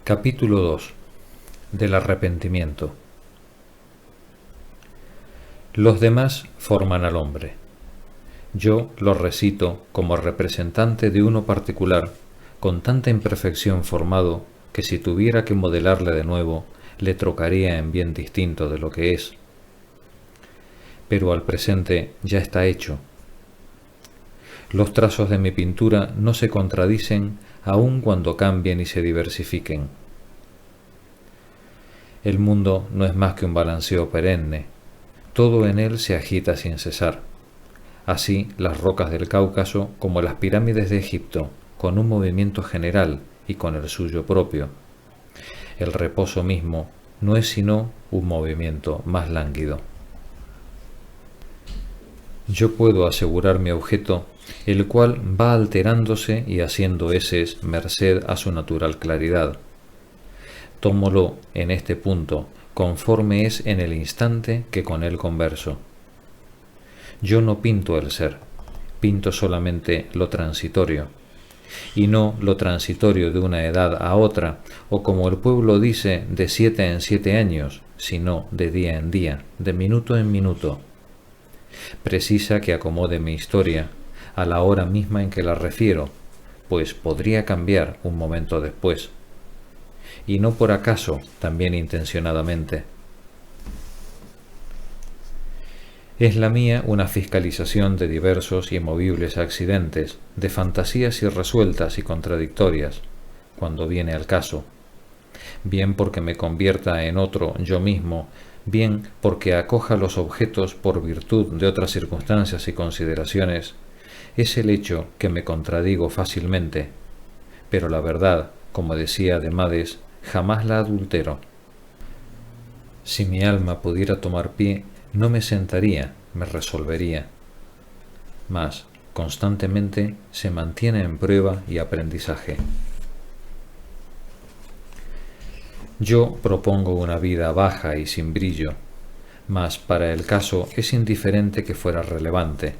Capítulo 2. Del arrepentimiento. Los demás forman al hombre. Yo lo recito como representante de uno particular, con tanta imperfección formado que si tuviera que modelarle de nuevo, le trocaría en bien distinto de lo que es. Pero al presente ya está hecho. Los trazos de mi pintura no se contradicen aun cuando cambien y se diversifiquen. El mundo no es más que un balanceo perenne, todo en él se agita sin cesar. Así las rocas del Cáucaso como las pirámides de Egipto, con un movimiento general y con el suyo propio. El reposo mismo no es sino un movimiento más lánguido. Yo puedo asegurar mi objeto, el cual va alterándose y haciendo eses merced a su natural claridad. Tómolo en este punto, conforme es en el instante que con él converso. Yo no pinto el ser, pinto solamente lo transitorio, y no lo transitorio de una edad a otra, o como el pueblo dice, de 7 en 7 años, sino de día en día, de minuto en minuto. Precisa que acomode mi historia a la hora misma en que la refiero, pues podría cambiar un momento después, y no por acaso, también intencionadamente. Es la mía una fiscalización de diversos y movibles accidentes, de fantasías irresueltas y contradictorias, cuando viene al caso, bien porque me convierta en otro yo mismo, bien porque acoja los objetos por virtud de otras circunstancias y consideraciones. Es el hecho que me contradigo fácilmente, pero la verdad, como decía Demades, jamás la adultero. Si mi alma pudiera tomar pie, no me sentaría, me resolvería. Mas, constantemente se mantiene en prueba y aprendizaje. Yo propongo una vida baja y sin brillo, mas para el caso es indiferente que fuera relevante.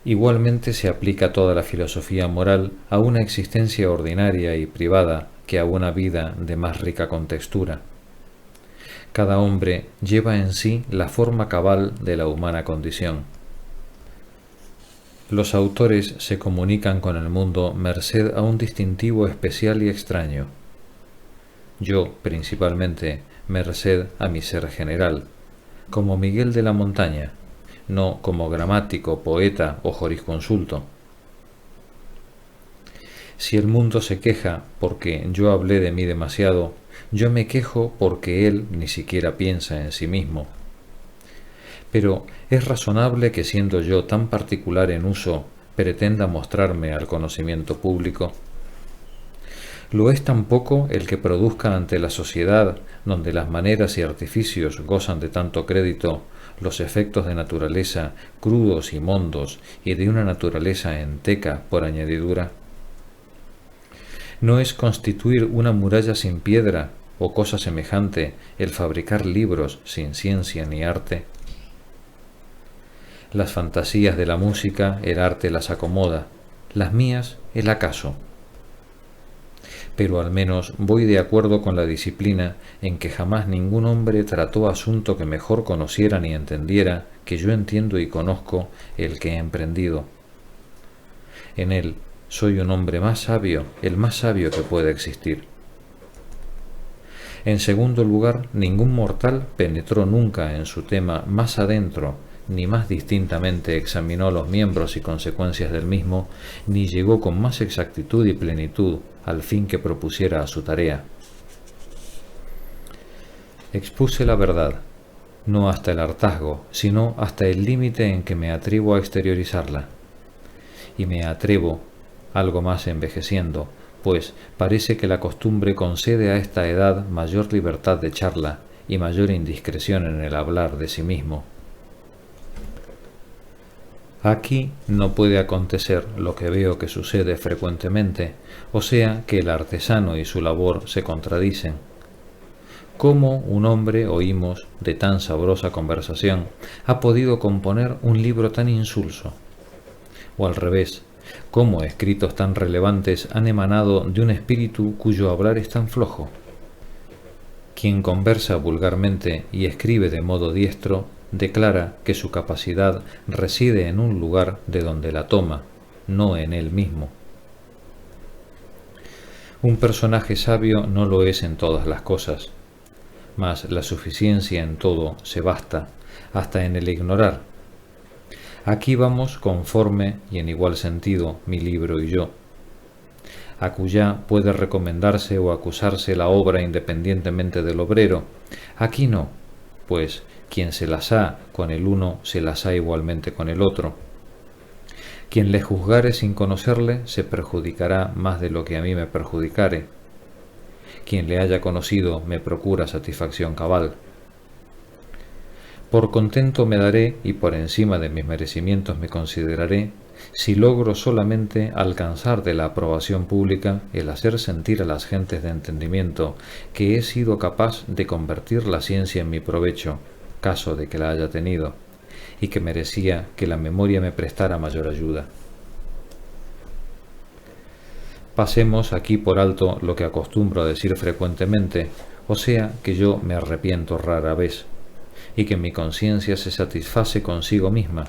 Igualmente se aplica toda la filosofía moral a una existencia ordinaria y privada que a una vida de más rica contextura. Cada hombre lleva en sí la forma cabal de la humana condición. Los autores se comunican con el mundo merced a un distintivo especial y extraño. Yo, principalmente, merced a mi ser general, como Miguel de la Montaña, no como gramático, poeta o jurisconsulto. Si el mundo se queja porque yo hablé de mí demasiado, yo me quejo porque él ni siquiera piensa en sí mismo. Pero es razonable que siendo yo tan particular en uso, pretenda mostrarme al conocimiento público. Lo es tampoco el que produzca ante la sociedad, donde las maneras y artificios gozan de tanto crédito, los efectos de naturaleza crudos y mondos y de una naturaleza enteca por añadidura. ¿No es constituir una muralla sin piedra o cosa semejante el fabricar libros sin ciencia ni arte? Las fantasías de la música el arte las acomoda, las mías el acaso. Pero al menos voy de acuerdo con la disciplina en que jamás ningún hombre trató asunto que mejor conociera ni entendiera que yo entiendo y conozco el que he emprendido. En él soy un hombre más sabio, el más sabio que pueda existir. En segundo lugar, ningún mortal penetró nunca en su tema más adentro, ni más distintamente examinó los miembros y consecuencias del mismo, ni llegó con más exactitud y plenitud al fin que propusiera a su tarea. Expuse la verdad, no hasta el hartazgo, sino hasta el límite en que me atrevo a exteriorizarla. Y me atrevo, algo más envejeciendo, pues parece que la costumbre concede a esta edad mayor libertad de charla y mayor indiscreción en el hablar de sí mismo. Aquí no puede acontecer lo que veo que sucede frecuentemente, o sea, que el artesano y su labor se contradicen. ¿Cómo un hombre, oímos, de tan sabrosa conversación, ha podido componer un libro tan insulso? O al revés, ¿Cómo escritos tan relevantes han emanado de un espíritu cuyo hablar es tan flojo? Quien conversa vulgarmente y escribe de modo diestro, declara que su capacidad reside en un lugar de donde la toma, no en él mismo. Un personaje sabio no lo es en todas las cosas, mas la suficiencia en todo se basta, hasta en el ignorar. Aquí vamos conforme y en igual sentido mi libro y yo. Acullá puede recomendarse o acusarse la obra independientemente del obrero, aquí no, pues quien se las ha con el uno se las ha igualmente con el otro. Quien le juzgare sin conocerle se perjudicará más de lo que a mí me perjudicare. Quien le haya conocido me procura satisfacción cabal. Por contento me daré y por encima de mis merecimientos me consideraré si logro solamente alcanzar de la aprobación pública el hacer sentir a las gentes de entendimiento que he sido capaz de convertir la ciencia en mi provecho, caso de que la haya tenido, y que merecía que la memoria me prestara mayor ayuda. Pasemos aquí por alto lo que acostumbro a decir frecuentemente, o sea que yo me arrepiento rara vez, y que mi conciencia se satisface consigo misma,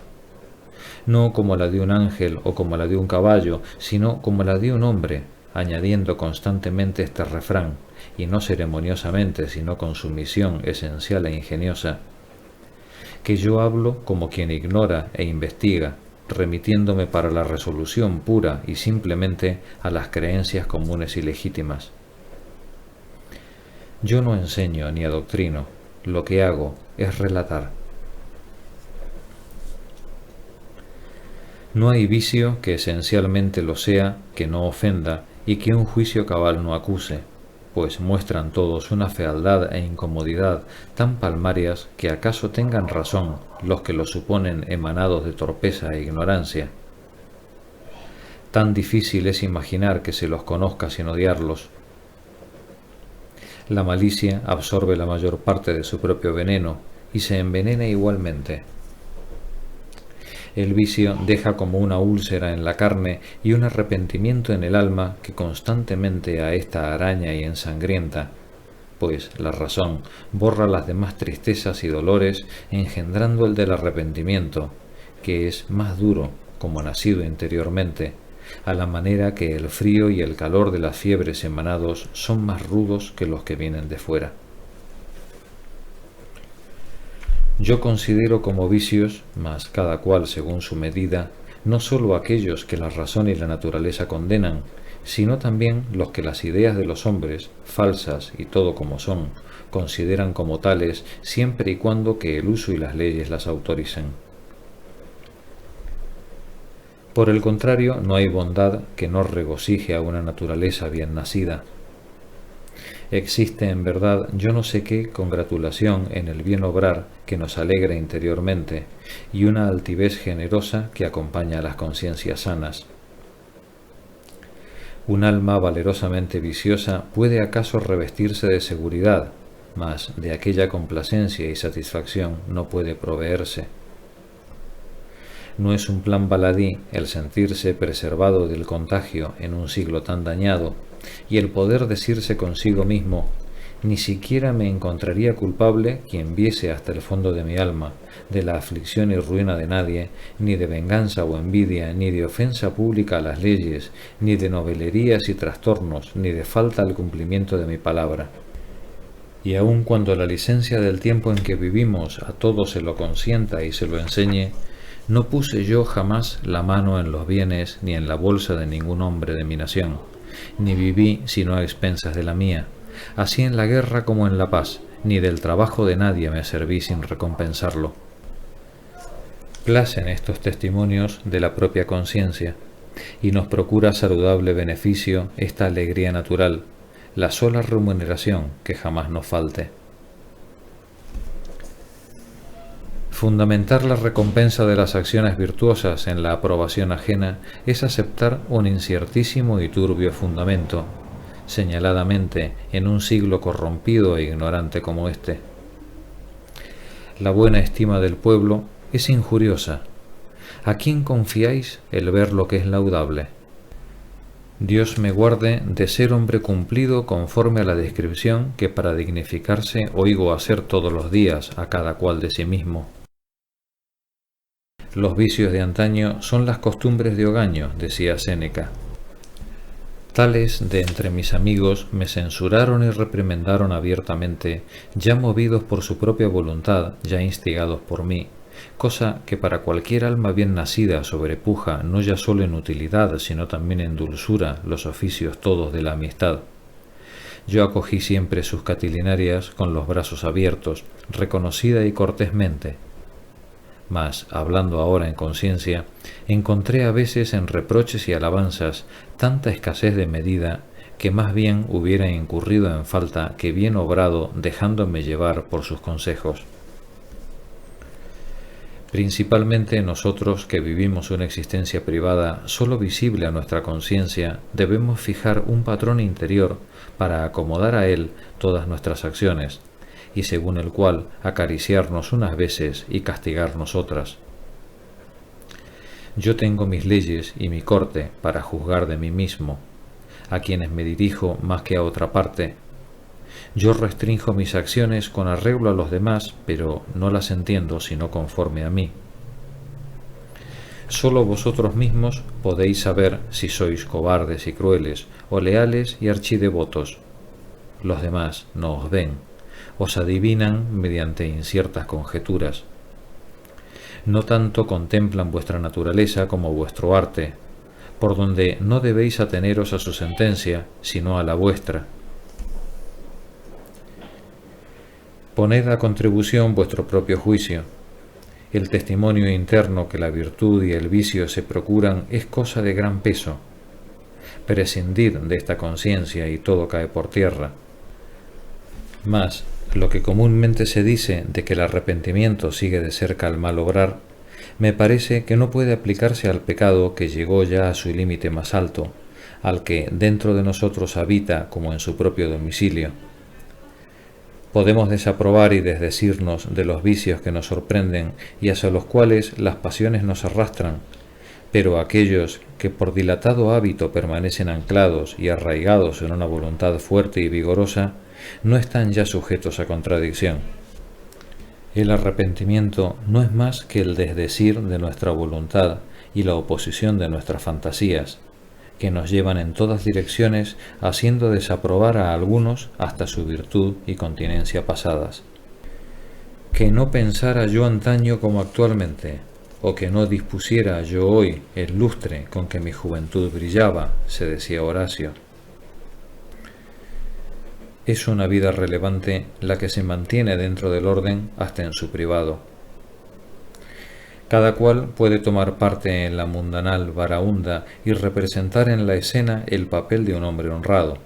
no como la de un ángel o como la de un caballo, sino como la de un hombre, añadiendo constantemente este refrán, y no ceremoniosamente, sino con sumisión esencial e ingeniosa, que yo hablo como quien ignora e investiga, remitiéndome para la resolución pura y simplemente a las creencias comunes y legítimas. Yo no enseño ni adoctrino, lo que hago es relatar. No hay vicio que esencialmente lo sea, que no ofenda y que un juicio cabal no acuse, pues muestran todos una fealdad e incomodidad tan palmarias que acaso tengan razón los que lo suponen emanados de torpeza e ignorancia. Tan difícil es imaginar que se los conozca sin odiarlos. La malicia absorbe la mayor parte de su propio veneno y se envenena igualmente. El vicio deja como una úlcera en la carne y un arrepentimiento en el alma que constantemente a esta araña y ensangrienta, pues la razón borra las demás tristezas y dolores engendrando el del arrepentimiento, que es más duro como nacido interiormente, a la manera que el frío y el calor de las fiebres emanados son más rudos que los que vienen de fuera. Yo considero como vicios, mas cada cual según su medida, no sólo aquellos que la razón y la naturaleza condenan, sino también los que las ideas de los hombres, falsas y todo como son, consideran como tales siempre y cuando que el uso y las leyes las autoricen. Por el contrario, no hay bondad que no regocije a una naturaleza bien nacida. Existe en verdad yo no sé qué congratulación en el bien obrar que nos alegra interiormente y una altivez generosa que acompaña a las conciencias sanas. Un alma valerosamente viciosa puede acaso revestirse de seguridad, mas de aquella complacencia y satisfacción no puede proveerse. No es un plan baladí el sentirse preservado del contagio en un siglo tan dañado, y el poder decirse consigo mismo, ni siquiera me encontraría culpable quien viese hasta el fondo de mi alma, de la aflicción y ruina de nadie, ni de venganza o envidia, ni de ofensa pública a las leyes, ni de novelerías y trastornos, ni de falta al cumplimiento de mi palabra. Y aun cuando la licencia del tiempo en que vivimos a todo se lo consienta y se lo enseñe, no puse yo jamás la mano en los bienes ni en la bolsa de ningún hombre de mi nación, ni viví sino a expensas de la mía, así en la guerra como en la paz, ni del trabajo de nadie me serví sin recompensarlo. Placen estos testimonios de la propia conciencia, y nos procura saludable beneficio esta alegría natural, la sola remuneración que jamás nos falte. Fundamentar la recompensa de las acciones virtuosas en la aprobación ajena es aceptar un inciertísimo y turbio fundamento, señaladamente en un siglo corrompido e ignorante como este. La buena estima del pueblo es injuriosa, ¿A quién confiáis el ver lo que es laudable? Dios me guarde de ser hombre cumplido conforme a la descripción que para dignificarse oigo hacer todos los días a cada cual de sí mismo. Los vicios de antaño son las costumbres de hogaño, decía Séneca. Tales de entre mis amigos me censuraron y reprimendaron abiertamente, ya movidos por su propia voluntad, ya instigados por mí, cosa que para cualquier alma bien nacida sobrepuja no ya sólo en utilidad, sino también en dulzura los oficios todos de la amistad. Yo acogí siempre sus catilinarias con los brazos abiertos, reconocida y cortésmente. Mas, hablando ahora en conciencia, encontré a veces en reproches y alabanzas tanta escasez de medida que más bien hubiera incurrido en falta que bien obrado dejándome llevar por sus consejos. Principalmente nosotros que vivimos una existencia privada sólo visible a nuestra conciencia, debemos fijar un patrón interior para acomodar a él todas nuestras acciones, y según el cual acariciarnos unas veces y castigarnos otras. Yo tengo mis leyes y mi corte para juzgar de mí mismo, a quienes me dirijo más que a otra parte. Yo restrinjo mis acciones con arreglo a los demás, pero no las entiendo sino conforme a mí. Solo vosotros mismos podéis saber si sois cobardes y crueles, o leales y archidevotos. Los demás no os ven, os adivinan mediante inciertas conjeturas. No tanto contemplan vuestra naturaleza como vuestro arte, por donde no debéis ateneros a su sentencia, sino a la vuestra. Poned a contribución vuestro propio juicio. El testimonio interno que la virtud y el vicio se procuran es cosa de gran peso. Prescindid de esta conciencia y todo cae por tierra. Mas, lo que comúnmente se dice de que el arrepentimiento sigue de cerca al mal obrar, me parece que no puede aplicarse al pecado que llegó ya a su límite más alto, al que dentro de nosotros habita como en su propio domicilio. Podemos desaprobar y desdecirnos de los vicios que nos sorprenden y hacia los cuales las pasiones nos arrastran, pero aquellos que por dilatado hábito permanecen anclados y arraigados en una voluntad fuerte y vigorosa, no están ya sujetos a contradicción. El arrepentimiento no es más que el desdecir de nuestra voluntad y la oposición de nuestras fantasías, que nos llevan en todas direcciones, haciendo desaprobar a algunos hasta su virtud y continencia pasadas. Que no pensara yo antaño como actualmente, o que no dispusiera yo hoy el lustre con que mi juventud brillaba, se decía Horacio. Es una vida relevante la que se mantiene dentro del orden hasta en su privado. Cada cual puede tomar parte en la mundanal baraúnda y representar en la escena el papel de un hombre honrado.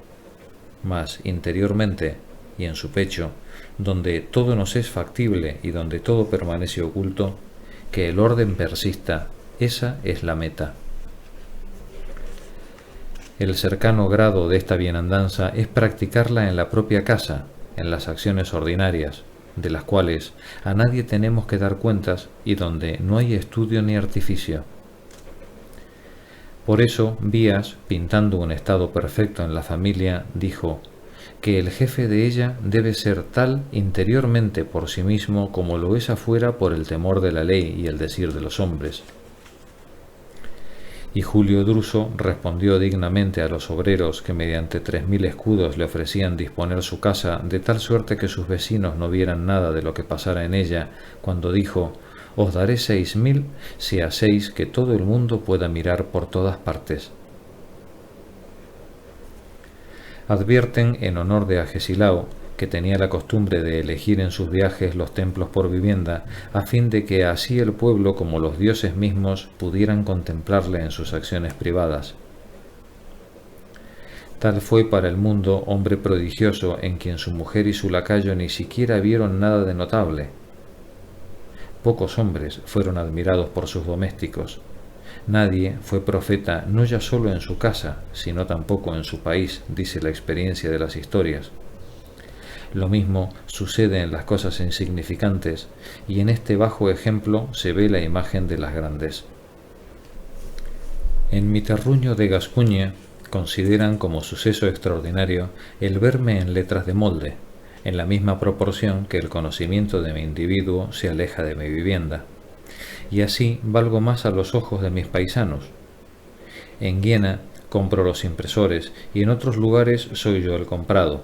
Mas interiormente y en su pecho, donde todo nos es factible y donde todo permanece oculto, que el orden persista, esa es la meta. El cercano grado de esta bienandanza es practicarla en la propia casa, en las acciones ordinarias, de las cuales a nadie tenemos que dar cuentas y donde no hay estudio ni artificio. Por eso, Vías, pintando un estado perfecto en la familia, dijo que el jefe de ella debe ser tal interiormente por sí mismo como lo es afuera por el temor de la ley y el decir de los hombres. Y Julio Druso respondió dignamente a los obreros que mediante 3000 escudos le ofrecían disponer su casa de tal suerte que sus vecinos no vieran nada de lo que pasara en ella, cuando dijo: «Os daré 6000 si hacéis que todo el mundo pueda mirar por todas partes». Advierten en honor de Agesilao, que tenía la costumbre de elegir en sus viajes los templos por vivienda, a fin de que así el pueblo como los dioses mismos pudieran contemplarle en sus acciones privadas. Tal fue para el mundo hombre prodigioso en quien su mujer y su lacayo ni siquiera vieron nada de notable. Pocos hombres fueron admirados por sus domésticos. Nadie fue profeta no ya solo en su casa, sino tampoco en su país, dice la experiencia de las historias. Lo mismo sucede en las cosas insignificantes, y en este bajo ejemplo se ve la imagen de las grandes. En mi terruño de Gascuña consideran como suceso extraordinario el verme en letras de molde, en la misma proporción que el conocimiento de mi individuo se aleja de mi vivienda, y así valgo más a los ojos de mis paisanos. En Guiena compro los impresores y en otros lugares soy yo el comprado.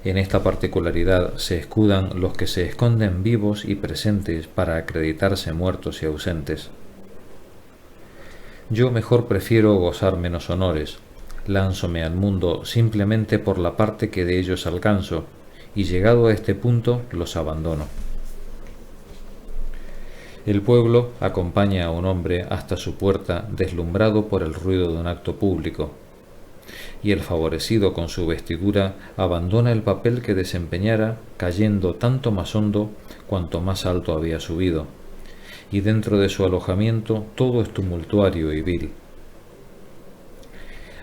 En esta particularidad se escudan los que se esconden vivos y presentes para acreditarse muertos y ausentes. Yo mejor prefiero gozar menos honores, lánzome al mundo simplemente por la parte que de ellos alcanzo, y llegado a este punto los abandono. El pueblo acompaña a un hombre hasta su puerta deslumbrado por el ruido de un acto público, y el favorecido con su vestidura abandona el papel que desempeñara cayendo tanto más hondo cuanto más alto había subido, y dentro de su alojamiento todo es tumultuario y vil.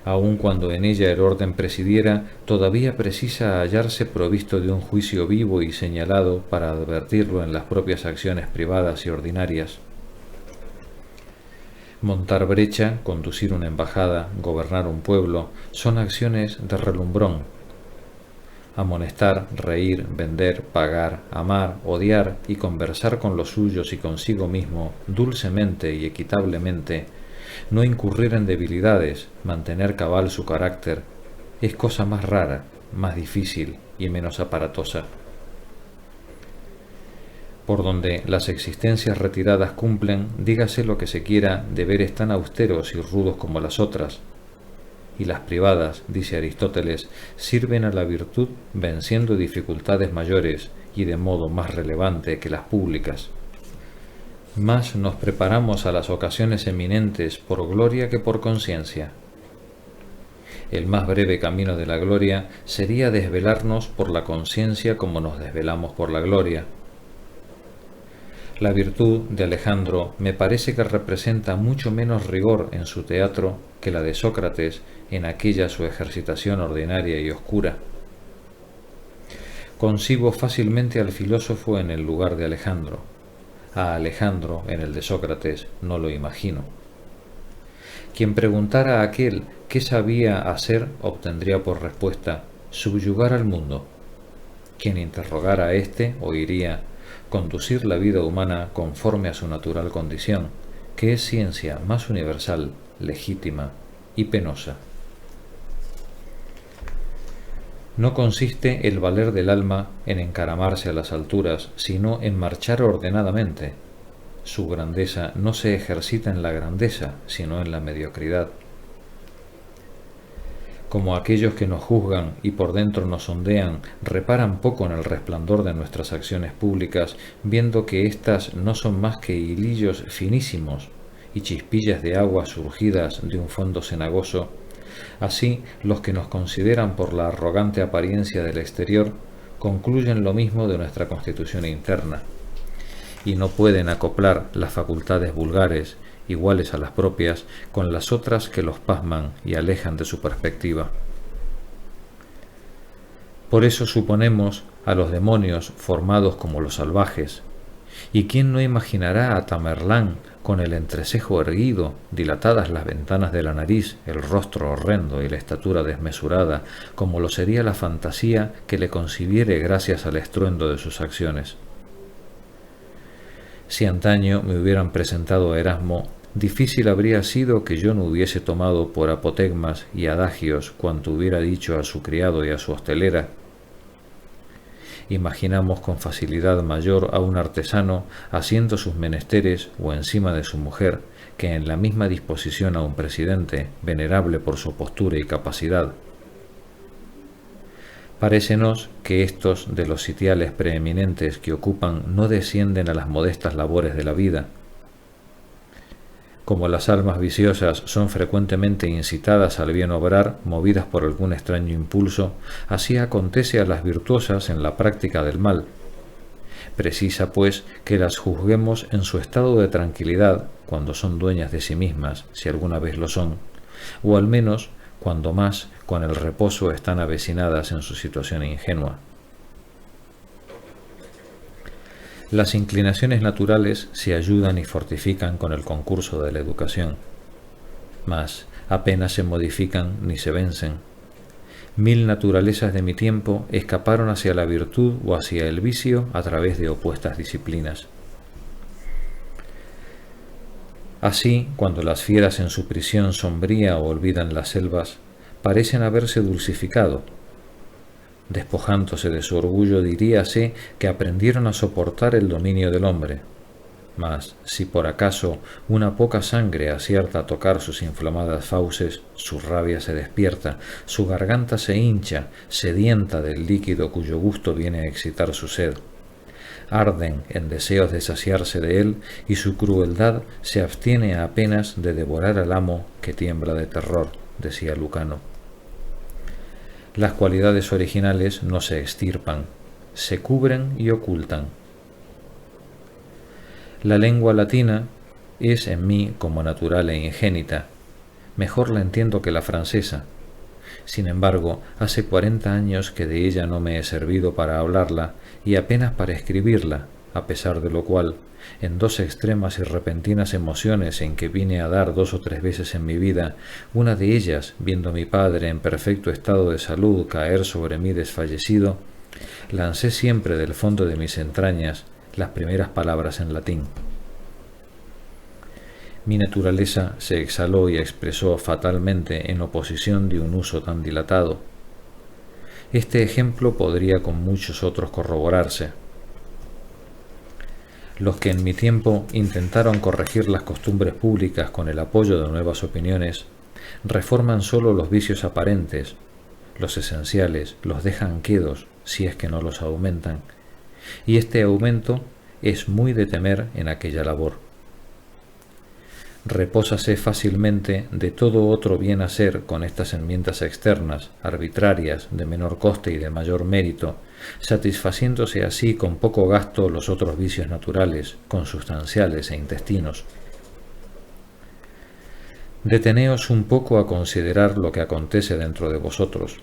Aun cuando en ella el orden presidiera, todavía precisa hallarse provisto de un juicio vivo y señalado para advertirlo en las propias acciones privadas y ordinarias. Montar brecha, conducir una embajada, gobernar un pueblo, son acciones de relumbrón. Amonestar, reír, vender, pagar, amar, odiar y conversar con los suyos y consigo mismo, dulcemente y equitablemente, no incurrir en debilidades, mantener cabal su carácter, es cosa más rara, más difícil y menos aparatosa. Por donde las existencias retiradas cumplen, dígase lo que se quiera, deberes tan austeros y rudos como las otras, y las privadas, dice Aristóteles, sirven a la virtud venciendo dificultades mayores y de modo más relevante que las públicas. Más nos preparamos a las ocasiones eminentes por gloria que por conciencia. El más breve camino de la gloria sería desvelarnos por la conciencia como nos desvelamos por la gloria. La virtud de Alejandro me parece que representa mucho menos rigor en su teatro que la de Sócrates en aquella su ejercitación ordinaria y oscura. Concibo fácilmente al filósofo en el lugar de Alejandro. A Alejandro en el de Sócrates no lo imagino. Quien preguntara a aquel qué sabía hacer obtendría por respuesta subyugar al mundo. Quien interrogara a éste oiría conducir la vida humana conforme a su natural condición, que es ciencia más universal, legítima y penosa. No consiste el valer del alma en encaramarse a las alturas, sino en marchar ordenadamente. Su grandeza no se ejercita en la grandeza, sino en la mediocridad. Como aquellos que nos juzgan y por dentro nos sondean, reparan poco en el resplandor de nuestras acciones públicas, viendo que éstas no son más que hilillos finísimos y chispillas de agua surgidas de un fondo cenagoso, así los que nos consideran por la arrogante apariencia del exterior concluyen lo mismo de nuestra constitución interna, y no pueden acoplar las facultades vulgares iguales a las propias, con las otras que los pasman y alejan de su perspectiva. Por eso suponemos a los demonios formados como los salvajes, y quién no imaginará a Tamerlán con el entrecejo erguido, dilatadas las ventanas de la nariz, el rostro horrendo y la estatura desmesurada, como lo sería la fantasía que le concibiere gracias al estruendo de sus acciones. Si antaño me hubieran presentado a Erasmo, difícil habría sido que yo no hubiese tomado por apotegmas y adagios cuanto hubiera dicho a su criado y a su hostelera. Imaginamos con facilidad mayor a un artesano haciendo sus menesteres o encima de su mujer que en la misma disposición a un presidente, venerable por su postura y capacidad. Parécenos que estos de los sitiales preeminentes que ocupan no descienden a las modestas labores de la vida. Como las almas viciosas son frecuentemente incitadas al bien obrar, movidas por algún extraño impulso, así acontece a las virtuosas en la práctica del mal. Precisa, pues, que las juzguemos en su estado de tranquilidad, cuando son dueñas de sí mismas, si alguna vez lo son, o al menos, cuando más, con el reposo están avecinadas en su situación ingenua. Las inclinaciones naturales se ayudan y fortifican con el concurso de la educación. mas apenas se modifican ni se vencen. 1000 naturalezas de mi tiempo escaparon hacia la virtud o hacia el vicio a través de opuestas disciplinas. Así, cuando las fieras en su prisión sombría olvidan las selvas, parecen haberse dulcificado. Despojándose de su orgullo, diríase que aprendieron a soportar el dominio del hombre. Mas, si por acaso una poca sangre acierta a tocar sus inflamadas fauces, su rabia se despierta, su garganta se hincha, sedienta del líquido cuyo gusto viene a excitar su sed. Arden en deseos de saciarse de él, y su crueldad se abstiene apenas de devorar al amo que tiembla de terror, decía Lucano. Las cualidades originales no se extirpan, se cubren y ocultan. La lengua latina es en mí como natural e ingénita. Mejor la entiendo que la francesa. Sin embargo, hace 40 años que de ella no me he servido para hablarla y apenas para escribirla, a pesar de lo cual, en 2 extremas y repentinas emociones en que vine a dar 2 o 3 veces en mi vida, una de ellas, viendo a mi padre en perfecto estado de salud caer sobre mí desfallecido, lancé siempre del fondo de mis entrañas las primeras palabras en latín. Mi naturaleza se exhaló y expresó fatalmente en oposición de un uso tan dilatado. Este ejemplo podría con muchos otros corroborarse. Los que en mi tiempo intentaron corregir las costumbres públicas con el apoyo de nuevas opiniones, reforman solo los vicios aparentes, los esenciales los dejan quedos si es que no los aumentan, y este aumento es muy de temer en aquella labor. Repósase fácilmente de todo otro bien hacer con estas enmiendas externas, arbitrarias, de menor coste y de mayor mérito, satisfaciéndose así con poco gasto los otros vicios naturales, consustanciales e intestinos. Deteneos un poco a considerar lo que acontece dentro de vosotros.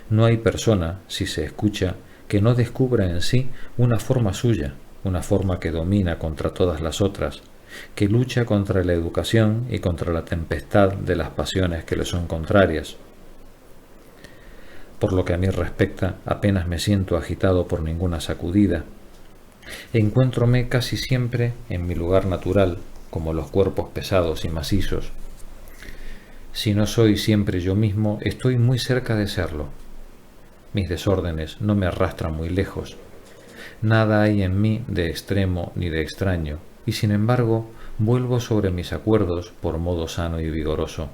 No hay persona, si se escucha, que no descubra en sí una forma suya, una forma que domina contra todas las otras, que lucha contra la educación y contra la tempestad de las pasiones que le son contrarias. Por lo que a mí respecta, apenas me siento agitado por ninguna sacudida. Encuéntrome casi siempre en mi lugar natural, como los cuerpos pesados y macizos. Si no soy siempre yo mismo, estoy muy cerca de serlo. Mis desórdenes no me arrastran muy lejos. Nada hay en mí de extremo ni de extraño, y sin embargo vuelvo sobre mis acuerdos por modo sano y vigoroso.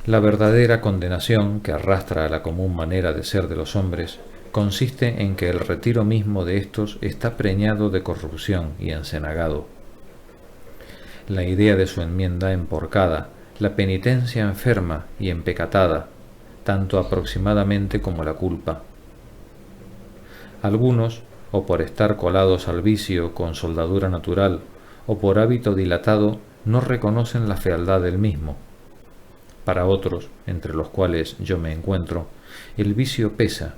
La verdadera condenación que arrastra a la común manera de ser de los hombres consiste en que el retiro mismo de éstos está preñado de corrupción y encenagado. La idea de su enmienda emporcada, la penitencia enferma y empecatada, tanto aproximadamente como la culpa. Algunos, o por estar colados al vicio con soldadura natural, o por hábito dilatado, no reconocen la fealdad del mismo. Para otros, entre los cuales yo me encuentro, el vicio pesa,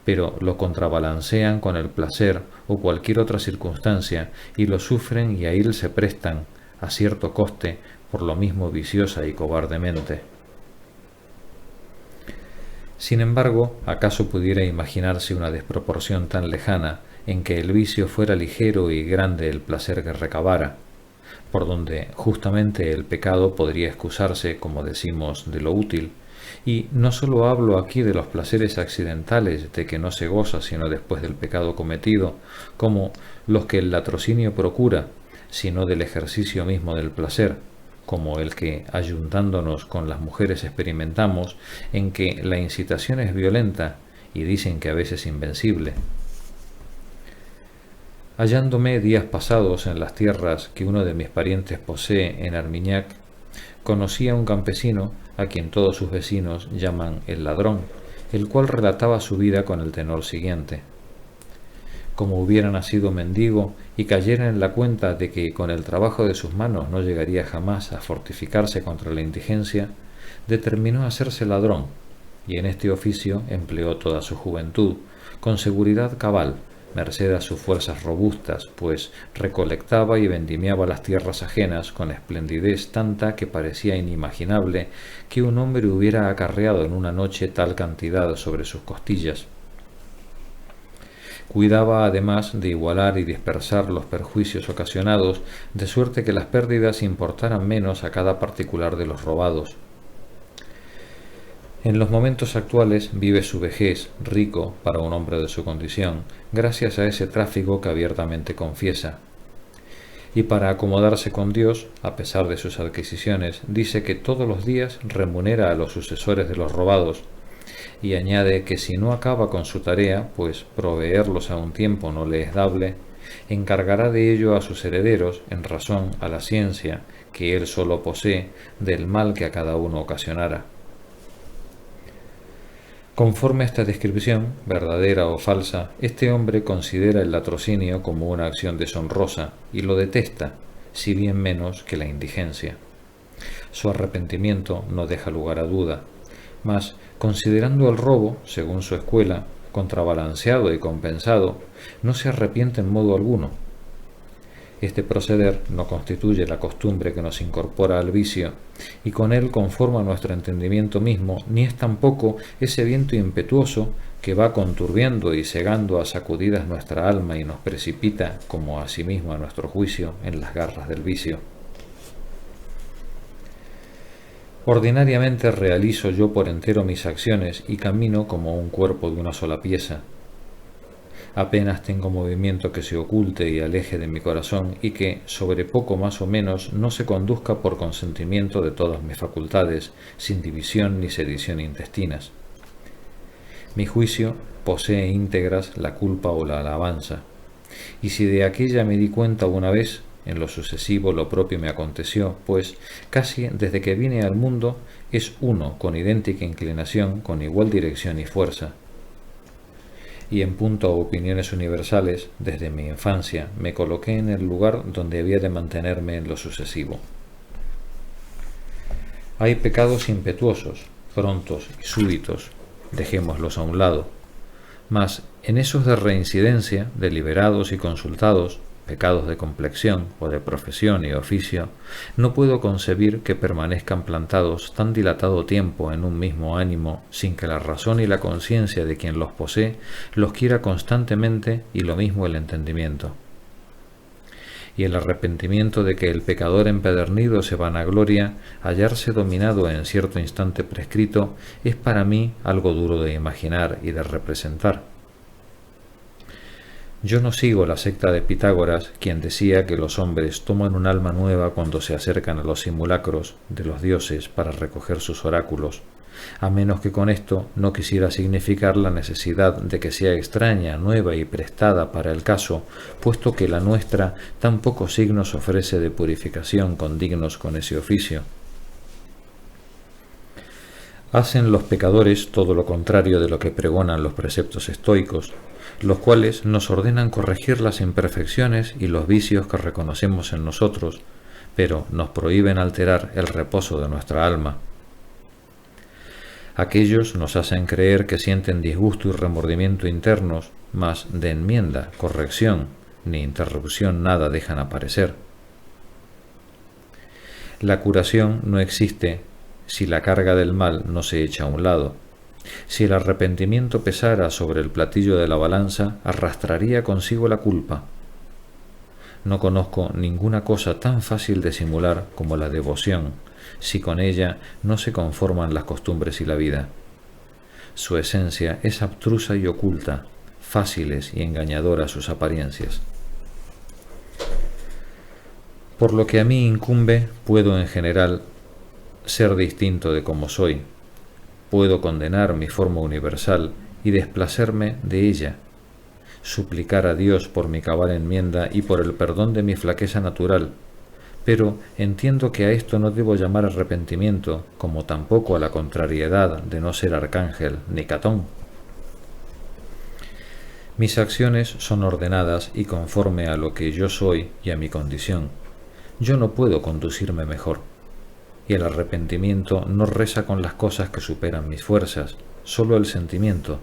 pero lo contrabalancean con el placer o cualquier otra circunstancia y lo sufren y a él se prestan, a cierto coste, por lo mismo viciosa y cobardemente. Sin embargo, ¿acaso pudiera imaginarse una desproporción tan lejana en que el vicio fuera ligero y grande el placer que recabara, por donde justamente el pecado podría excusarse, como decimos, de lo útil? Y no sólo hablo aquí de los placeres accidentales de que no se goza sino después del pecado cometido, como los que el latrocinio procura, sino del ejercicio mismo del placer, como el que, ayuntándonos con las mujeres, experimentamos, en que la incitación es violenta y dicen que a veces invencible. Hallándome días pasados en las tierras que uno de mis parientes posee en Armignac, conocí a un campesino a quien todos sus vecinos llaman el ladrón, el cual relataba su vida con el tenor siguiente. Como hubiera nacido mendigo y cayera en la cuenta de que con el trabajo de sus manos no llegaría jamás a fortificarse contra la indigencia, determinó hacerse ladrón, y en este oficio empleó toda su juventud, con seguridad cabal, merced a sus fuerzas robustas, pues recolectaba y vendimiaba las tierras ajenas con esplendidez tanta que parecía inimaginable que un hombre hubiera acarreado en una noche tal cantidad sobre sus costillas. Cuidaba además de igualar y dispersar los perjuicios ocasionados, de suerte que las pérdidas importaran menos a cada particular de los robados. En los momentos actuales vive su vejez, rico para un hombre de su condición, gracias a ese tráfico que abiertamente confiesa. Y para acomodarse con Dios, a pesar de sus adquisiciones, dice que todos los días remunera a los sucesores de los robados, y añade que si no acaba con su tarea, pues proveerlos a un tiempo no le es dable, encargará de ello a sus herederos en razón a la ciencia que él solo posee del mal que a cada uno ocasionara. Conforme a esta descripción, verdadera o falsa, este hombre considera el latrocinio como una acción deshonrosa y lo detesta, si bien menos que la indigencia. Su arrepentimiento no deja lugar a duda, mas, considerando el robo, según su escuela, contrabalanceado y compensado, no se arrepiente en modo alguno. Este proceder no constituye la costumbre que nos incorpora al vicio, y con él conforma nuestro entendimiento mismo, ni es tampoco ese viento impetuoso que va conturbiando y cegando a sacudidas nuestra alma y nos precipita, como asimismo a nuestro juicio, en las garras del vicio. Ordinariamente realizo yo por entero mis acciones y camino como un cuerpo de una sola pieza. Apenas tengo movimiento que se oculte y aleje de mi corazón y que, sobre poco más o menos, no se conduzca por consentimiento de todas mis facultades, sin división ni sedición intestinas. Mi juicio posee íntegras la culpa o la alabanza, y si de aquella me di cuenta una vez, en lo sucesivo lo propio me aconteció, pues casi desde que vine al mundo es uno con idéntica inclinación, con igual dirección y fuerza. Y en punto a opiniones universales, desde mi infancia me coloqué en el lugar donde había de mantenerme en lo sucesivo. Hay pecados impetuosos, prontos y súbitos, dejémoslos a un lado, mas en esos de reincidencia, deliberados y consultados, pecados de complexión o de profesión y oficio, no puedo concebir que permanezcan plantados tan dilatado tiempo en un mismo ánimo sin que la razón y la conciencia de quien los posee los quiera constantemente y lo mismo el entendimiento. Y el arrepentimiento de que el pecador empedernido se vanagloria, hallarse dominado en cierto instante prescrito, es para mí algo duro de imaginar y de representar. Yo no sigo la secta de Pitágoras, quien decía que los hombres toman un alma nueva cuando se acercan a los simulacros de los dioses para recoger sus oráculos, a menos que con esto no quisiera significar la necesidad de que sea extraña, nueva y prestada para el caso, puesto que la nuestra tan pocos signos ofrece de purificación condignos con ese oficio. Hacen los pecadores todo lo contrario de lo que pregonan los preceptos estoicos, los cuales nos ordenan corregir las imperfecciones y los vicios que reconocemos en nosotros, pero nos prohíben alterar el reposo de nuestra alma. Aquellos nos hacen creer que sienten disgusto y remordimiento internos, mas de enmienda, corrección ni interrupción nada dejan aparecer. La curación no existe si la carga del mal no se echa a un lado. Si el arrepentimiento pesara sobre el platillo de la balanza, arrastraría consigo la culpa. No conozco ninguna cosa tan fácil de simular como la devoción, si con ella no se conforman las costumbres y la vida. Su esencia es abstrusa y oculta, fáciles y engañadoras sus apariencias. Por lo que a mí incumbe, puedo en general ser distinto de como soy. Puedo condenar mi forma universal y desplacerme de ella, suplicar a Dios por mi cabal enmienda y por el perdón de mi flaqueza natural, pero entiendo que a esto no debo llamar arrepentimiento, como tampoco a la contrariedad de no ser arcángel ni Catón. Mis acciones son ordenadas y conforme a lo que yo soy y a mi condición. Yo no puedo conducirme mejor. Y el arrepentimiento no reza con las cosas que superan mis fuerzas, solo el sentimiento.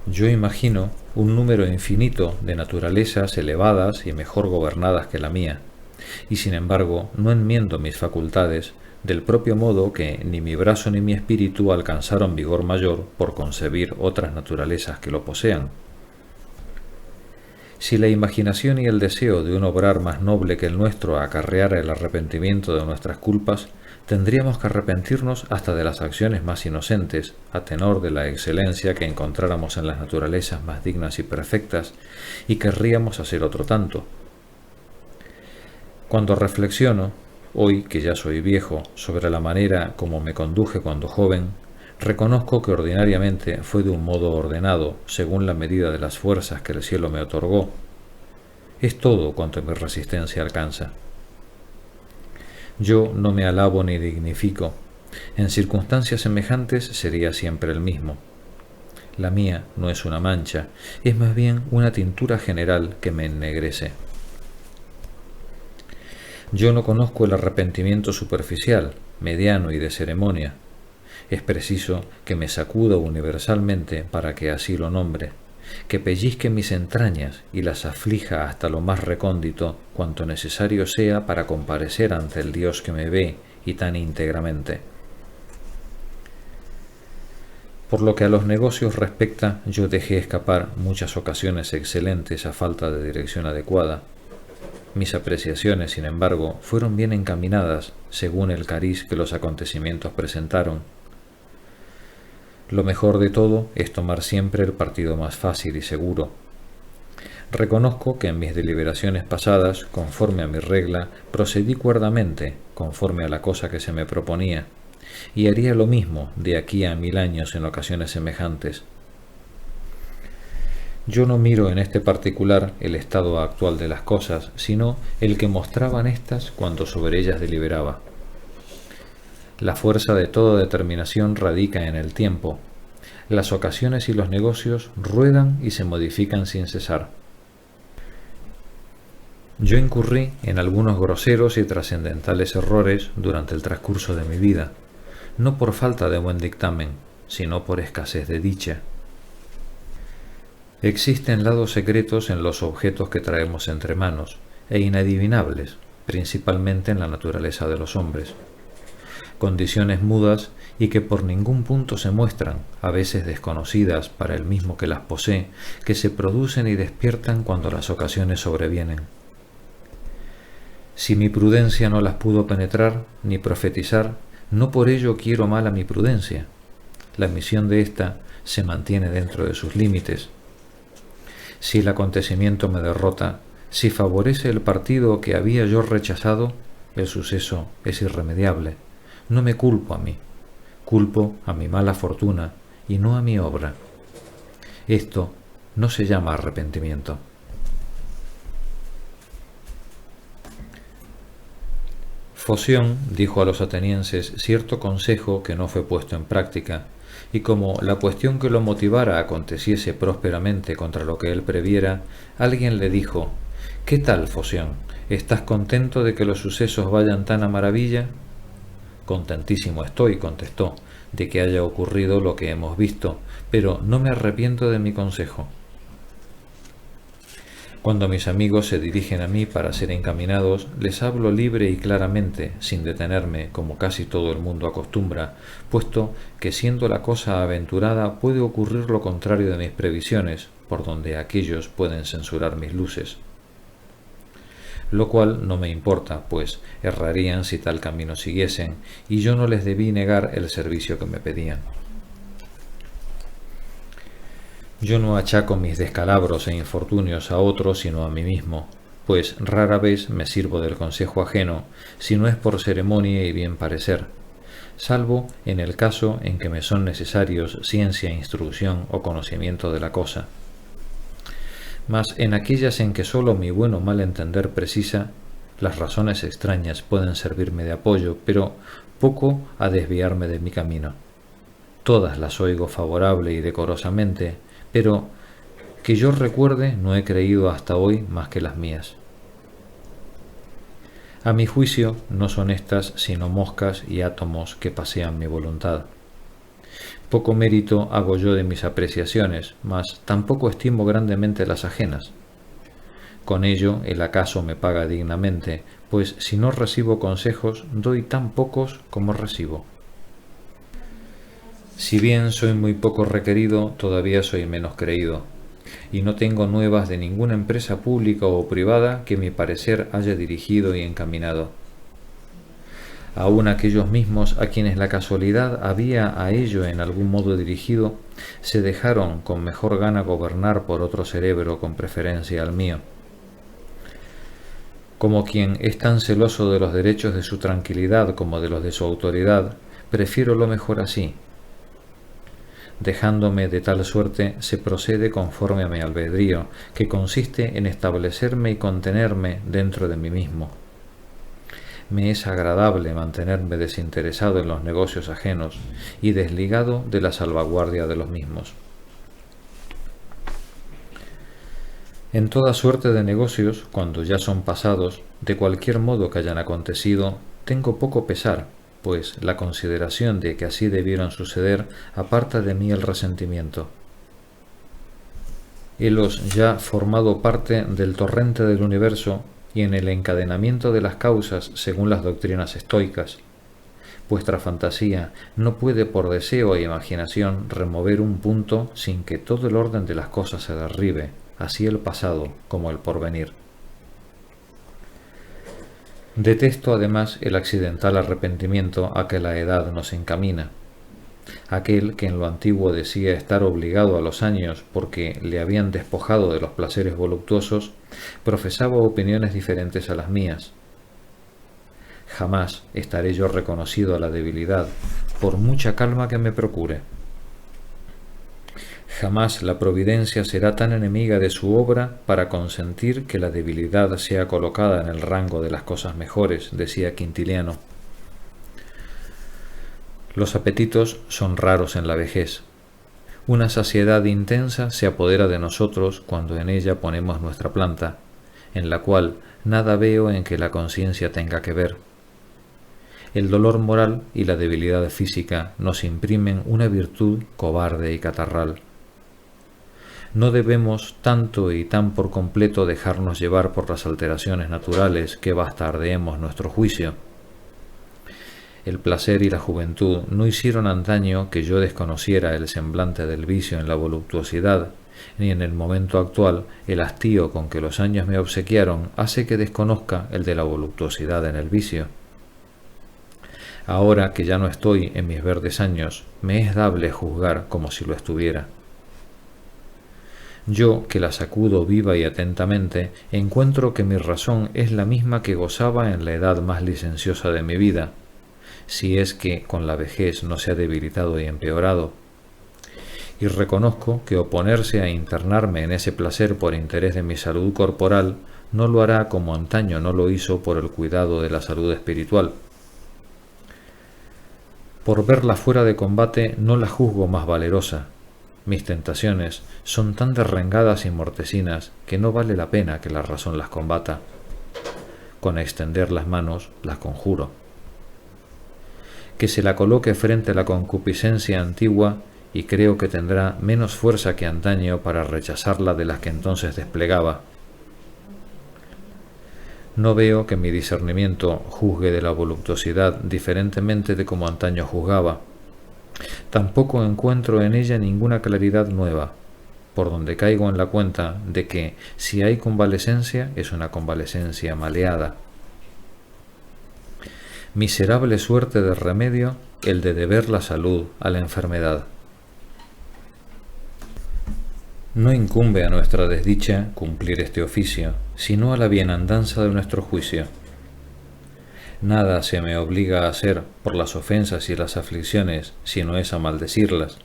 Yo imagino un número infinito de naturalezas elevadas y mejor gobernadas que la mía, y sin embargo no enmiendo mis facultades, del propio modo que ni mi brazo ni mi espíritu alcanzaron vigor mayor por concebir otras naturalezas que lo posean. Si la imaginación y el deseo de un obrar más noble que el nuestro acarreara el arrepentimiento de nuestras culpas, tendríamos que arrepentirnos hasta de las acciones más inocentes, a tenor de la excelencia que encontráramos en las naturalezas más dignas y perfectas, y querríamos hacer otro tanto. Cuando reflexiono, hoy que ya soy viejo, sobre la manera como me conduje cuando joven, reconozco que ordinariamente fue de un modo ordenado, según la medida de las fuerzas que el cielo me otorgó. Es todo cuanto mi resistencia alcanza. Yo no me alabo ni dignifico. En circunstancias semejantes sería siempre el mismo. La mía no es una mancha, es más bien una tintura general que me ennegrece. Yo no conozco el arrepentimiento superficial, mediano y de ceremonia. Es preciso que me sacuda universalmente para que así lo nombre, que pellizque mis entrañas y las aflija hasta lo más recóndito cuanto necesario sea para comparecer ante el Dios que me ve y tan íntegramente. Por lo que a los negocios respecta, yo dejé escapar muchas ocasiones excelentes a falta de dirección adecuada. Mis apreciaciones, sin embargo, fueron bien encaminadas según el cariz que los acontecimientos presentaron. Lo mejor de todo es tomar siempre el partido más fácil y seguro. Reconozco que en mis deliberaciones pasadas, conforme a mi regla, procedí cuerdamente, conforme a la cosa que se me proponía, y haría lo mismo de aquí a 1000 años en ocasiones semejantes. Yo no miro en este particular el estado actual de las cosas, sino el que mostraban éstas cuando sobre ellas deliberaba. La fuerza de toda determinación radica en el tiempo. Las ocasiones y los negocios ruedan y se modifican sin cesar. Yo incurrí en algunos groseros y trascendentales errores durante el transcurso de mi vida, no por falta de buen dictamen, sino por escasez de dicha. Existen lados secretos en los objetos que traemos entre manos, e inadivinables, principalmente en la naturaleza de los hombres. Condiciones mudas y que por ningún punto se muestran, a veces desconocidas para el mismo que las posee, que se producen y despiertan cuando las ocasiones sobrevienen. Si mi prudencia no las pudo penetrar ni profetizar, no por ello quiero mal a mi prudencia. La misión de ésta se mantiene dentro de sus límites. Si el acontecimiento me derrota, si favorece el partido que había yo rechazado, el suceso es irremediable. No me culpo a mí, culpo a mi mala fortuna y no a mi obra. Esto no se llama arrepentimiento. Foción dijo a los atenienses cierto consejo que no fue puesto en práctica, y como la cuestión que lo motivara aconteciese prósperamente contra lo que él previera, alguien le dijo: «¿Qué tal, Foción? ¿Estás contento de que los sucesos vayan tan a maravilla?» «Contentísimo estoy», contestó, «de que haya ocurrido lo que hemos visto, pero no me arrepiento de mi consejo». Cuando mis amigos se dirigen a mí para ser encaminados, les hablo libre y claramente, sin detenerme, como casi todo el mundo acostumbra, puesto que siendo la cosa aventurada puede ocurrir lo contrario de mis previsiones, por donde aquellos pueden censurar mis luces. Lo cual no me importa, pues errarían si tal camino siguiesen, y yo no les debí negar el servicio que me pedían. Yo no achaco mis descalabros e infortunios a otros sino a mí mismo, pues rara vez me sirvo del consejo ajeno, si no es por ceremonia y bien parecer, salvo en el caso en que me son necesarios ciencia, instrucción o conocimiento de la cosa. Mas en aquellas en que sólo mi buen o mal entender precisa, las razones extrañas pueden servirme de apoyo, pero poco a desviarme de mi camino. Todas las oigo favorable y decorosamente, pero que yo recuerde no he creído hasta hoy más que las mías. A mi juicio no son estas sino moscas y átomos que pasean mi voluntad. Poco mérito hago yo de mis apreciaciones, mas tampoco estimo grandemente las ajenas. Con ello el acaso me paga dignamente, pues si no recibo consejos, doy tan pocos como recibo. Si bien soy muy poco requerido, todavía soy menos creído, y no tengo nuevas de ninguna empresa pública o privada que mi parecer haya dirigido y encaminado. Aun aquellos mismos a quienes la casualidad había a ello en algún modo dirigido, se dejaron con mejor gana gobernar por otro cerebro con preferencia al mío. Como quien es tan celoso de los derechos de su tranquilidad como de los de su autoridad, prefiero lo mejor así. Dejándome de tal suerte, se procede conforme a mi albedrío, que consiste en establecerme y contenerme dentro de mí mismo. Me es agradable mantenerme desinteresado en los negocios ajenos y desligado de la salvaguardia de los mismos. En toda suerte de negocios, cuando ya son pasados, de cualquier modo que hayan acontecido, tengo poco pesar, pues la consideración de que así debieron suceder aparta de mí el resentimiento. Helos ya formado parte del torrente del universo y en el encadenamiento de las causas según las doctrinas estoicas. Vuestra fantasía no puede por deseo e imaginación remover un punto sin que todo el orden de las cosas se derribe, así el pasado como el porvenir. Detesto además el accidental arrepentimiento a que la edad nos encamina. Aquel que en lo antiguo decía estar obligado a los años porque le habían despojado de los placeres voluptuosos, profesaba opiniones diferentes a las mías. Jamás estaré yo reconocido a la debilidad, por mucha calma que me procure. Jamás la providencia será tan enemiga de su obra para consentir que la debilidad sea colocada en el rango de las cosas mejores, decía Quintiliano. Los apetitos son raros en la vejez. Una saciedad intensa se apodera de nosotros cuando en ella ponemos nuestra planta, en la cual nada veo en que la conciencia tenga que ver. El dolor moral y la debilidad física nos imprimen una virtud cobarde y catarral. No debemos tanto y tan por completo dejarnos llevar por las alteraciones naturales que bastardeemos nuestro juicio. El placer y la juventud no hicieron antaño que yo desconociera el semblante del vicio en la voluptuosidad, ni en el momento actual el hastío con que los años me obsequiaron hace que desconozca el de la voluptuosidad en el vicio. Ahora que ya no estoy en mis verdes años, me es dable juzgar como si lo estuviera. Yo, que la sacudo viva y atentamente, encuentro que mi razón es la misma que gozaba en la edad más licenciosa de mi vida, si es que con la vejez no se ha debilitado y empeorado. Y reconozco que oponerse a internarme en ese placer por interés de mi salud corporal no lo hará como antaño no lo hizo por el cuidado de la salud espiritual. Por verla fuera de combate no la juzgo más valerosa. Mis tentaciones son tan derrengadas y mortecinas que no vale la pena que la razón las combata. Con extender las manos las conjuro. Que se la coloque frente a la concupiscencia antigua y creo que tendrá menos fuerza que antaño para rechazarla de las que entonces desplegaba. No veo que mi discernimiento juzgue de la voluptuosidad diferentemente de como antaño juzgaba. Tampoco encuentro en ella ninguna claridad nueva, por donde caigo en la cuenta de que si hay convalecencia es una convalecencia maleada. Miserable suerte de remedio el de deber la salud a la enfermedad. No incumbe a nuestra desdicha cumplir este oficio, sino a la bienandanza de nuestro juicio. Nada se me obliga a hacer por las ofensas y las aflicciones, sino es a maldecirlas.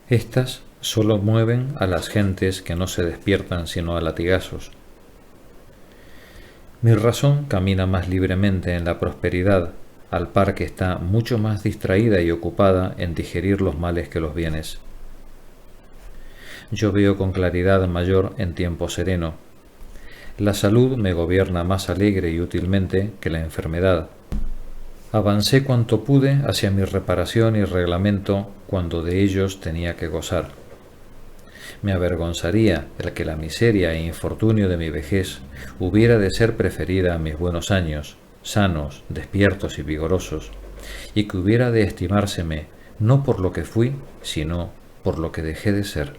Estas solo mueven a las gentes que no se despiertan sino a latigazos. Mi razón camina más libremente en la prosperidad, al par que está mucho más distraída y ocupada en digerir los males que los bienes. Yo veo con claridad mayor en tiempo sereno. La salud me gobierna más alegre y útilmente que la enfermedad. Avancé cuanto pude hacia mi reparación y reglamento cuando de ellos tenía que gozar. Me avergonzaría el que la miseria e infortunio de mi vejez hubiera de ser preferida a mis buenos años, sanos, despiertos y vigorosos, y que hubiera de estimárseme no por lo que fui, sino por lo que dejé de ser.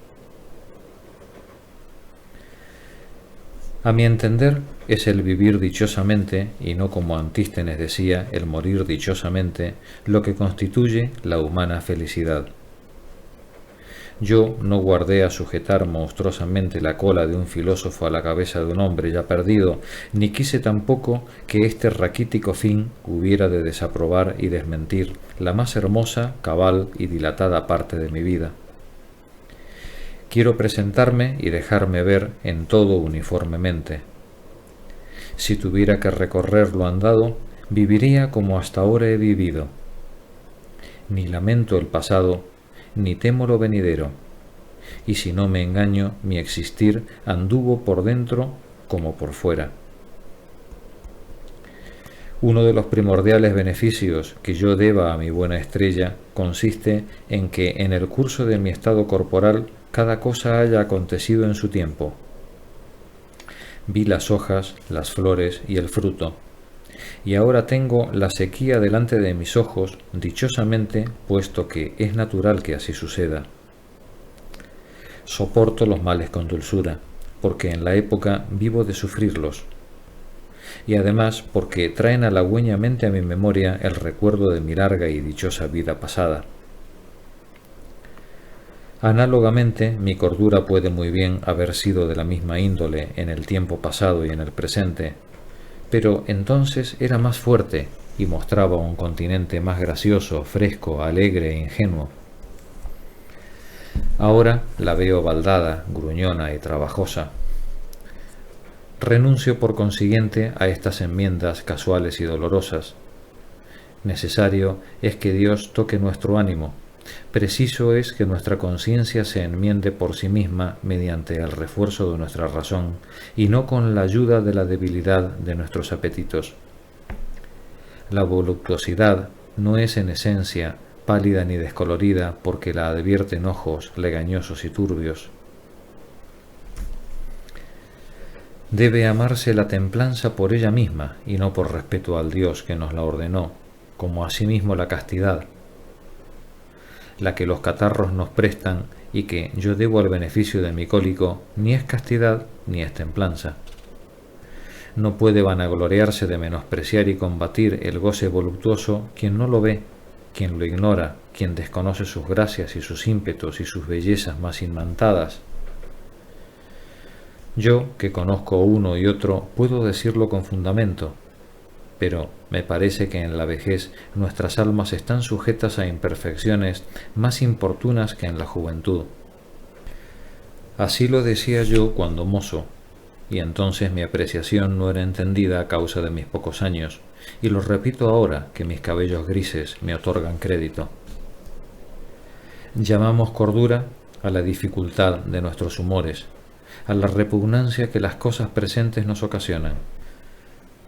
A mi entender, es el vivir dichosamente, y no como Antístenes decía, el morir dichosamente, lo que constituye la humana felicidad. Yo no guardé a sujetar monstruosamente la cola de un filósofo a la cabeza de un hombre ya perdido, ni quise tampoco que este raquítico fin hubiera de desaprobar y desmentir la más hermosa, cabal y dilatada parte de mi vida. Quiero presentarme y dejarme ver en todo uniformemente. Si tuviera que recorrer lo andado, viviría como hasta ahora he vivido. Ni lamento el pasado, ni temo lo venidero, y si no me engaño, mi existir anduvo por dentro como por fuera. Uno de los primordiales beneficios que yo deba a mi buena estrella consiste en que en el curso de mi estado corporal cada cosa haya acontecido en su tiempo. Vi las hojas, las flores y el fruto, y ahora tengo la sequía delante de mis ojos, dichosamente, puesto que es natural que así suceda. Soporto los males con dulzura, porque en la época vivo de sufrirlos, y además porque traen halagüeñamente a mi memoria el recuerdo de mi larga y dichosa vida pasada. Análogamente, mi cordura puede muy bien haber sido de la misma índole en el tiempo pasado y en el presente, pero entonces era más fuerte y mostraba un continente más gracioso, fresco, alegre e ingenuo. Ahora la veo baldada, gruñona y trabajosa. Renuncio por consiguiente a estas enmiendas casuales y dolorosas. Necesario es que Dios toque nuestro ánimo. Preciso es que nuestra conciencia se enmiende por sí misma mediante el refuerzo de nuestra razón y no con la ayuda de la debilidad de nuestros apetitos. La voluptuosidad no es en esencia pálida ni descolorida porque la advierten ojos legañosos y turbios. Debe amarse la templanza por ella misma y no por respeto al Dios que nos la ordenó, como asimismo la castidad, la que los catarros nos prestan y que yo debo al beneficio de mi cólico, ni es castidad ni es templanza. No puede vanagloriarse de menospreciar y combatir el goce voluptuoso quien no lo ve, quien lo ignora, quien desconoce sus gracias y sus ímpetos y sus bellezas más inmantadas. Yo, que conozco uno y otro, puedo decirlo con fundamento, pero me parece que en la vejez nuestras almas están sujetas a imperfecciones más importunas que en la juventud. Así lo decía yo cuando mozo, y entonces mi apreciación no era entendida a causa de mis pocos años, y lo repito ahora que mis cabellos grises me otorgan crédito. Llamamos cordura a la dificultad de nuestros humores, a la repugnancia que las cosas presentes nos ocasionan.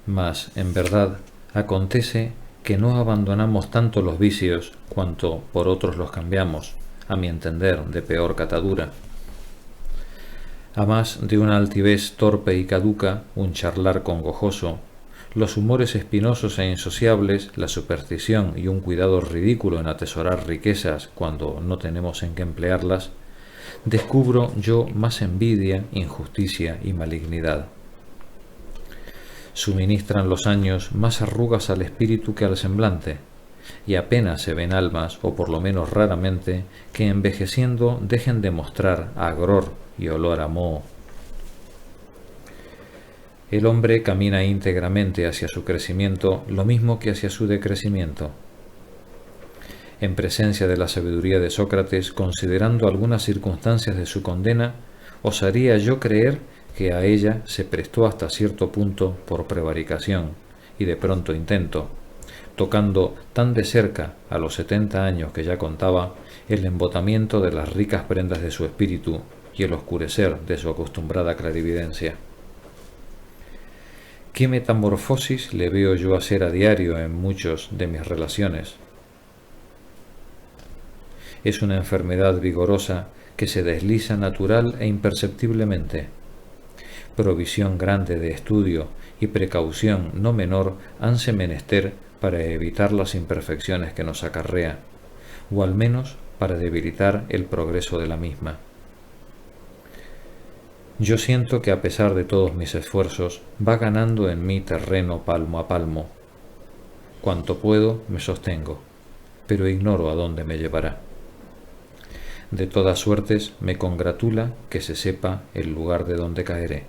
Mas, en verdad, acontece que no abandonamos tanto los vicios cuanto por otros los cambiamos, a mi entender, de peor catadura. A más de una altivez torpe y caduca, un charlar congojoso, los humores espinosos e insociables, la superstición y un cuidado ridículo en atesorar riquezas cuando no tenemos en qué emplearlas, descubro yo más envidia, injusticia y malignidad. Suministran los años más arrugas al espíritu que al semblante, y apenas se ven almas, o por lo menos raramente, que envejeciendo dejen de mostrar agror y olor a moho. El hombre camina íntegramente hacia su crecimiento lo mismo que hacia su decrecimiento. En presencia de la sabiduría de Sócrates, considerando algunas circunstancias de su condena, osaría yo creer que a ella se prestó hasta cierto punto por prevaricación y de pronto intento, tocando tan de cerca a los 70 años que ya contaba el embotamiento de las ricas prendas de su espíritu y el oscurecer de su acostumbrada clarividencia. ¿Qué metamorfosis le veo yo hacer a diario en muchos de mis relaciones? Es una enfermedad vigorosa que se desliza natural e imperceptiblemente. Provisión grande de estudio y precaución no menor hanse menester para evitar las imperfecciones que nos acarrea, o al menos para debilitar el progreso de la misma. Yo siento que a pesar de todos mis esfuerzos, va ganando en mí terreno palmo a palmo. Cuanto puedo, me sostengo, pero ignoro a dónde me llevará. De todas suertes, me congratula que se sepa el lugar de donde caeré.